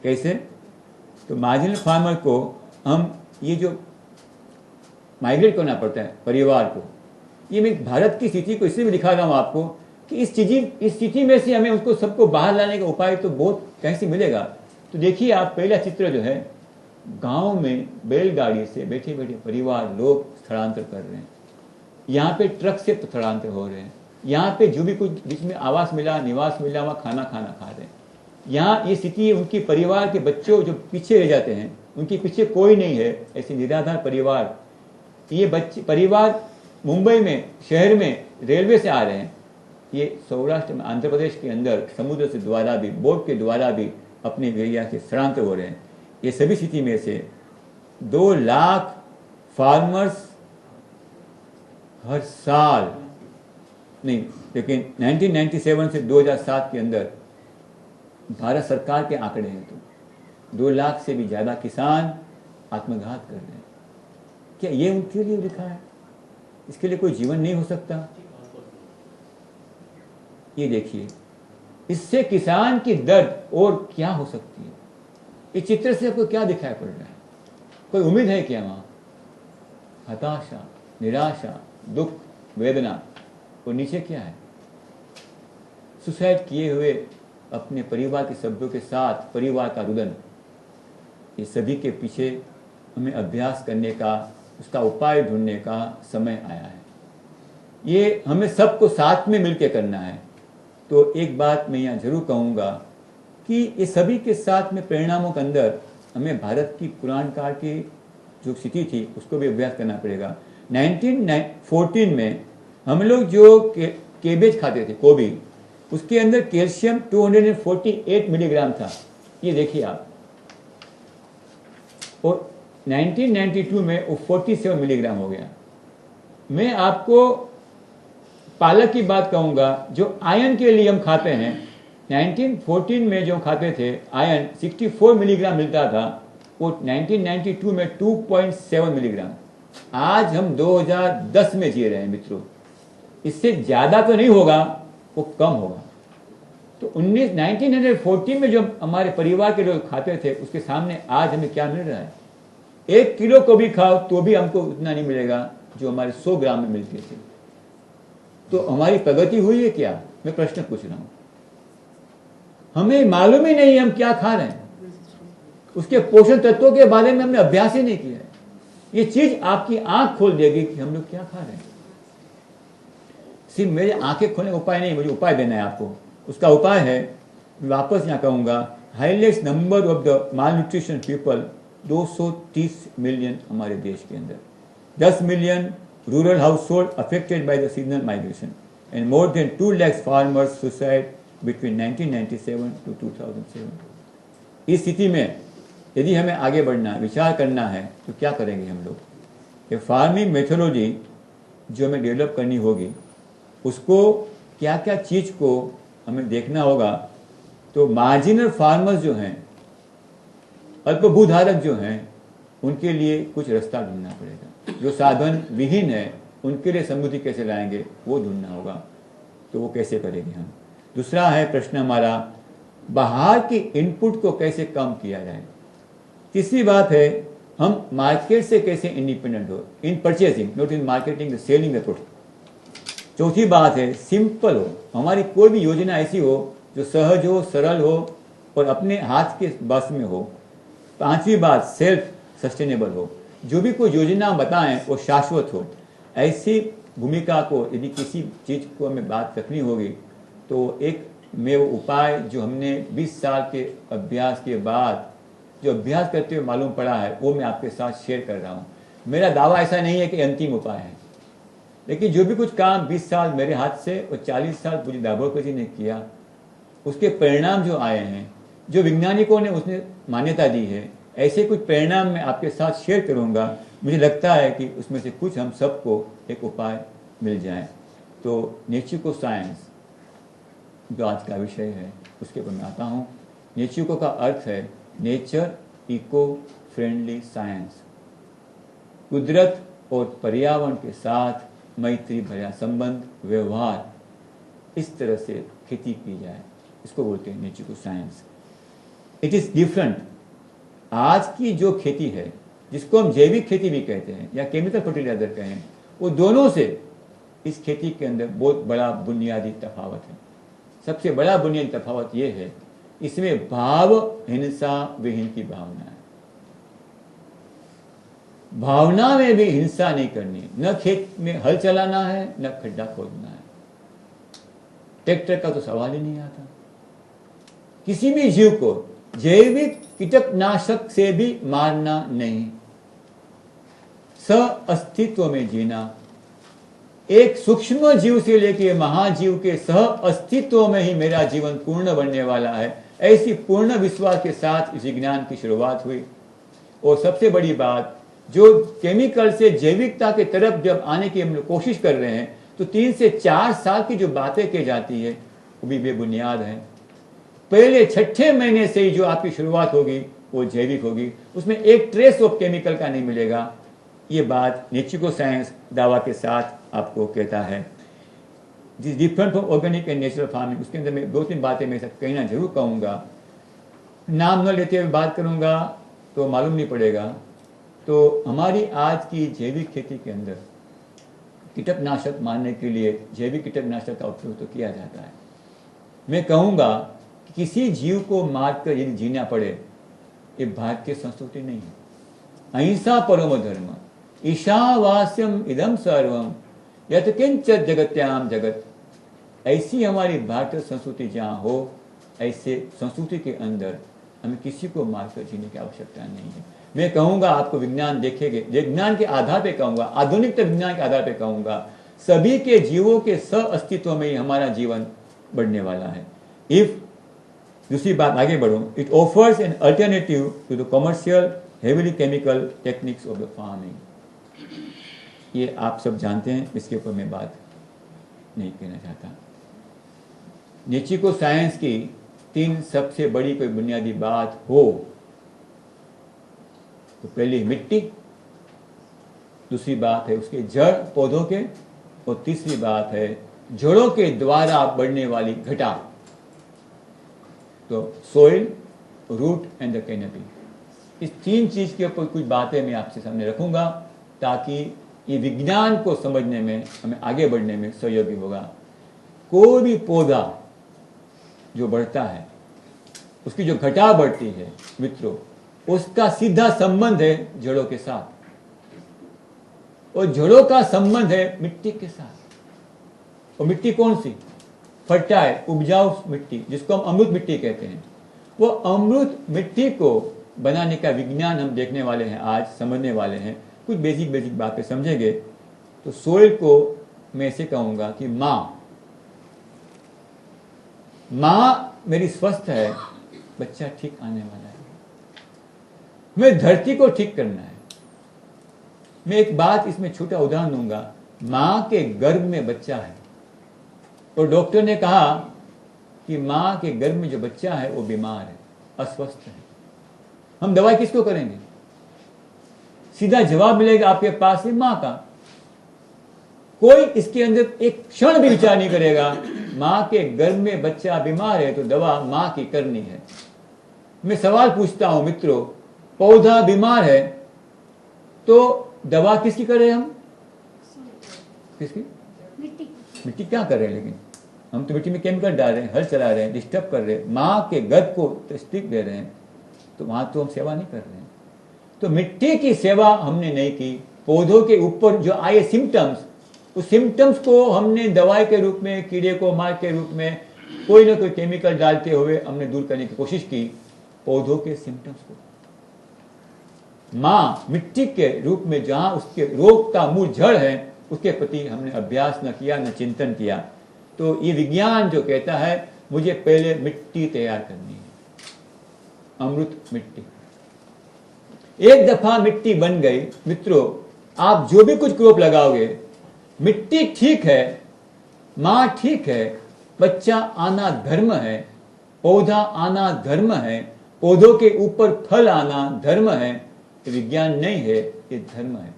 कैसे? तो marginal farmer को हम ये जो माइग्रेट करना पड़ता है परिवार को, ये मैं भारत की स्थिति को इसलिए भी दिखा रहा हूँ आपको कि इस स्थिति में से हमें उसको सबको बाहर लाने का उपाय तो बहुत कहीं से मिलेगा। तो देखिए आप पहला चित्र जो है, गांव में बैलगाड़ी से बैठे बैठे परिवार लोग स्थलांतर कर रहे हैं, यहाँ पे ट्रक से स्थलांतर हो रहे हैं, यहाँ पे जो भी कुछ बीच में आवास मिला, निवास मिला, वहाँ खाना खा रहे हैं। यहाँ ये स्थिति उनकी परिवार के बच्चों जो पीछे रह जाते हैं, उनके पीछे कोई नहीं है, ऐसे निराधार परिवार, ये बच्चे परिवार मुंबई में शहर में रेलवे से आ रहे हैं, ये सौराष्ट्र में आंध्र प्रदेश के अंदर समुद्र से द्वारा भी, बोट के द्वारा भी अपने एरिया से स्थलांतर हो रहे हैं। ये सभी स्थिति में से 2 लाख फार्मर्स हर साल नहीं, लेकिन 1997 से 2007 के अंदर भारत सरकार के आंकड़े हैं तो 2 लाख से भी ज्यादा किसान आत्मघात कर रहे हैं। क्या ये उनके लिए लिखा है? इसके लिए कोई जीवन नहीं हो सकता? ये देखिए, इससे किसान की दर्द और क्या हो सकती है? इस चित्र से आपको क्या दिखाई पड़ रहा है? कोई उम्मीद है क्या वहां? हताशा, निराशा, दुख, वेदना, और नीचे क्या है? सुसाइड किए हुए अपने परिवार के सभ्यों के साथ परिवार का रुदन। ये सभी के पीछे हमें अभ्यास करने का, उसका उपाय ढूंढने का समय आया है। ये हमें सबको साथ में मिलकर करना है। तो एक बात मैं यहाँ जरूर कहूँगा कि ये सभी के साथ में परिणामों के अंदर हमें भारत की पुराण काल की जो स्थिति थी उसको भी अभ्यास करना पड़ेगा। 1914 में हम लोग जो केबेज खाते थे, गोभी, उसके अंदर कैल्शियम 248 मिलीग्राम था, ये देखिए आप, और 1992 में वो 47 मिलीग्राम हो गया। मैं आपको पालक की बात कहूंगा, जो आयरन के लिए हम खाते हैं, 1914 में जो खाते थे आयरन 64 मिलीग्राम मिलता था, वो 1992 में 2.7 मिलीग्राम। आज हम 2010 में जी रहे हैं मित्रों, इससे ज्यादा तो नहीं होगा, वो कम होगा। तो 1914 में जो हमारे परिवार के लोग खाते थे, उसके सामने आज हमें क्या मिल रहा है? 1 किलो को भी खाओ तो भी हमको उतना नहीं मिलेगा जो हमारे 100 ग्राम में मिलते थे। तो हमारी प्रगति हुई है क्या? मैं प्रश्न पूछ रहा हूं। हमें मालूम ही नहीं हम क्या खा रहे हैं, उसके पोषण तत्वों के बारे में हमने अभ्यास ही नहीं किया है। ये चीज आपकी आंख खोल देगी कि हम लोग क्या खा रहे हैं। सिर्फ मेरे आंखें खोलने का उपाय नहीं, मुझे उपाय देना है आपको। उसका उपाय है, वापस यहाँ कहूंगा, highest number of the malnutrition people 230 million हमारे देश के अंदर, 10 million rural household affected by the seasonal migration and more than 2 lakh farmers suicide between 1997 to 2007। इस स्थिति में यदि हमें आगे बढ़ना, विचार करना है तो क्या करेंगे हम लोग? ये फार्मिंग मेथोडोलॉजी जो हमें डेवलप करनी होगी, उसको क्या क्या चीज को हमें देखना होगा। तो मार्जिनल फार्मर्स जो हैं, अल्पभूधारक जो हैं, उनके लिए कुछ रास्ता ढूंढना पड़ेगा। जो साधन विहीन है, उनके लिए समृद्धि कैसे लाएंगे, वो ढूंढना होगा। तो वो कैसे करेंगे हम? दूसरा है प्रश्न हमारा, बाहर की इनपुट को कैसे कम किया जाए। तीसरी बात है, हम मार्केट से कैसे इंडिपेंडेंट हो, इन purchasing, not in marketing, the selling the product. चौथी बात है, सिंपल हो, हमारी कोई भी योजना ऐसी हो जो सहज हो, सरल हो और अपने हाथ के बस में हो। पांचवी बात, सेल्फ सस्टेनेबल हो, जो भी कोई योजना बताएं वो शाश्वत हो। ऐसी भूमिका को यदि किसी चीज को हमें बात रखनी होगी तो एक में वो उपाय जो हमने 20 साल के अभ्यास के बाद जो अभ्यास करते हुए मालूम पड़ा है, वो मैं आपके साथ शेयर कर रहा हूँ। मेरा दावा ऐसा नहीं है कि अंतिम उपाय है, लेकिन जो भी कुछ काम 20 साल मेरे हाथ से और 40 साल पूज्य दाभोलकर जी ने किया, उसके परिणाम जो आए हैं, जो वैज्ञानिकों ने उसने मान्यता दी है, ऐसे कुछ परिणाम मैं आपके साथ शेयर करूंगा। मुझे लगता है कि उसमें से कुछ हम सबको एक उपाय मिल जाए। तो नेचुको साइंस जो आज का विषय है, उसके ऊपर मैं आता हूँ। नेचुको का अर्थ है नेचर इको फ्रेंडली साइंस, कुदरत और पर्यावरण के साथ मैत्री भरा संबंध, व्यवहार, इस तरह से खेती की जाए, इसको बोलते हैं नेचुको साइंस। It is different. आज की जो खेती है, जिसको हम जैविक खेती भी कहते हैं या केमिकल फर्टिलाइजर कहें, वो दोनों से इस खेती के अंदर बहुत बड़ा बुनियादी तफावत है। सबसे बड़ा बुनियादी तफावत ये है, इसमें भाव हिंसा विहीन की भावना है। भावना में भी हिंसा नहीं करनी, न खेत में हल चलाना है न खड्डा खोदना है। ट्रैक्टर का तो सवाल ही नहीं आता। किसी भी जीव को जैविक कीटनाशक से भी मारना नहीं, सह अस्तित्व में जीना। एक सूक्ष्म जीव से लेकर महाजीव के सह अस्तित्व में ही मेरा जीवन पूर्ण बनने वाला है, ऐसी पूर्ण विश्वास के साथ इस विज्ञान की शुरुआत हुई। और सबसे बड़ी बात, जो केमिकल से जैविकता की तरफ जब आने की हम लोग कोशिश कर रहे हैं, तो 3 से 4 साल की जो बातें की जाती है वो भी बेबुनियाद है। पहले 6ठे महीने से ही जो आपकी शुरुआत होगी वो जैविक होगी, उसमें एक ट्रेस ऑफ केमिकल का नहीं मिलेगा। ये बात नेचुरल साइंस दावा के साथ आपको कहता है। This different from organic and natural farming. उसके अंदर मैं 2-3 बातें मैं कहना जरूर कहूँगा, नाम न लेते हुए बात करूँगा तो मालूम नहीं पड़ेगा। तो हमारी आज की जैविक खेती के अंदर कीटनाशक मारने के लिए जैविक कीटनाशक का उपयोग तो किया जाता है। मैं कहूँगा कि किसी जीव को मारकर यदि जीना पड़े, ये भारतीय संस्कृति नहीं है। अहिंसा परमो धर्म, ईशावास्यम इदम सर्वम यत् किंचित जगत्याम जगत। ऐसी हमारी भारतीय संस्कृति जहाँ हो, ऐसे संस्कृति के अंदर हमें किसी को मारकर जीने की आवश्यकता नहीं है। मैं कहूँगा, आपको विज्ञान देखेंगे, विज्ञान के आधार पे कहूँगा, आधुनिक विज्ञान के आधार पे कहूँगा, सभी के जीवों के सह अस्तित्व में ही हमारा जीवन बढ़ने वाला है। इफ दूसरी बात आगे बढ़ूँ, it offers an alternative to the commercial heavily chemical techniques of the farming. ये आप सब जानते हैं, इसके ऊपर मैं बात नहीं कहना चाहता। नेचुरल साइंस की 3 सबसे बड़ी कोई बुनियादी बात हो तो पहली मिट्टी, दूसरी बात है उसके जड़ पौधों के, और तीसरी बात है जड़ों के द्वारा बढ़ने वाली घटा। तो soil, root and the canopy. इस 3 चीज के ऊपर कुछ बातें मैं आपसे सामने रखूंगा, ताकि ये विज्ञान को समझने में, हमें आगे बढ़ने में सहयोगी होगा। कोई भी पौधा जो बढ़ता है, उसकी जो घटा बढ़ती है मित्रों, उसका सीधा संबंध है जड़ों के साथ, और जड़ों का संबंध है मिट्टी के साथ। और मिट्टी कौन सी? फर्टाइल, उपजाऊ मिट्टी, जिसको हम अमृत मिट्टी कहते हैं। वो अमृत मिट्टी को बनाने का विज्ञान हम देखने वाले हैं, आज समझने वाले हैं। कुछ बेसिक बातें समझेंगे तो सोइल को मैं ऐसे कहूंगा कि माँ मेरी स्वस्थ है, बच्चा ठीक आने वाला है। मैं धरती को ठीक करना है। मैं एक बात इसमें छोटा उदाहरण दूंगा। माँ के गर्भ में बच्चा है और डॉक्टर ने कहा कि माँ के गर्भ में जो बच्चा है वो बीमार है, अस्वस्थ है। हम दवाई किसको करेंगे? सीधा जवाब मिलेगा आपके पास से माँ का। कोई इसके अंदर एक क्षण भी विचार नहीं करेगा, माँ के गर्भ में बच्चा बीमार है तो दवा माँ की करनी है। मैं सवाल पूछता हूं मित्रों, पौधा बीमार है तो दवा किसकी करें हम? किसकी? मिट्टी क्या कर रहे हैं? लेकिन हम तो मिट्टी में केमिकल डाल रहे हैं, हल चला रहे हैं, डिस्टर्ब कर रहे हैं, माँ के गर्भ को तस्दीक दे रहे हैं, तो वहां तो हम सेवा नहीं कर रहे हैं। तो मिट्टी की सेवा हमने नहीं की। पौधों के ऊपर जो आए सिम्टम्स, उस सिम्टम्स को हमने दवाई के रूप में, कीड़े को मार के रूप में, कोई ना कोई केमिकल डालते हुए हमने दूर करने की कोशिश की पौधों के सिम्टम्स को। माँ मिट्टी के रूप में जहां उसके रोग का मूल जड़ है, उसके प्रति हमने अभ्यास न किया, न चिंतन किया। तो ये विज्ञान जो कहता है मुझे पहले मिट्टी तैयार करनी है, अमृत मिट्टी। एक दफा मिट्टी बन गई मित्रों, आप जो भी कुछ क्रॉप लगाओगे, मिट्टी ठीक है, माँ ठीक है, बच्चा आना धर्म है, पौधा आना धर्म है, पौधों के ऊपर फल आना धर्म है। ये विज्ञान नहीं है, ये धर्म है।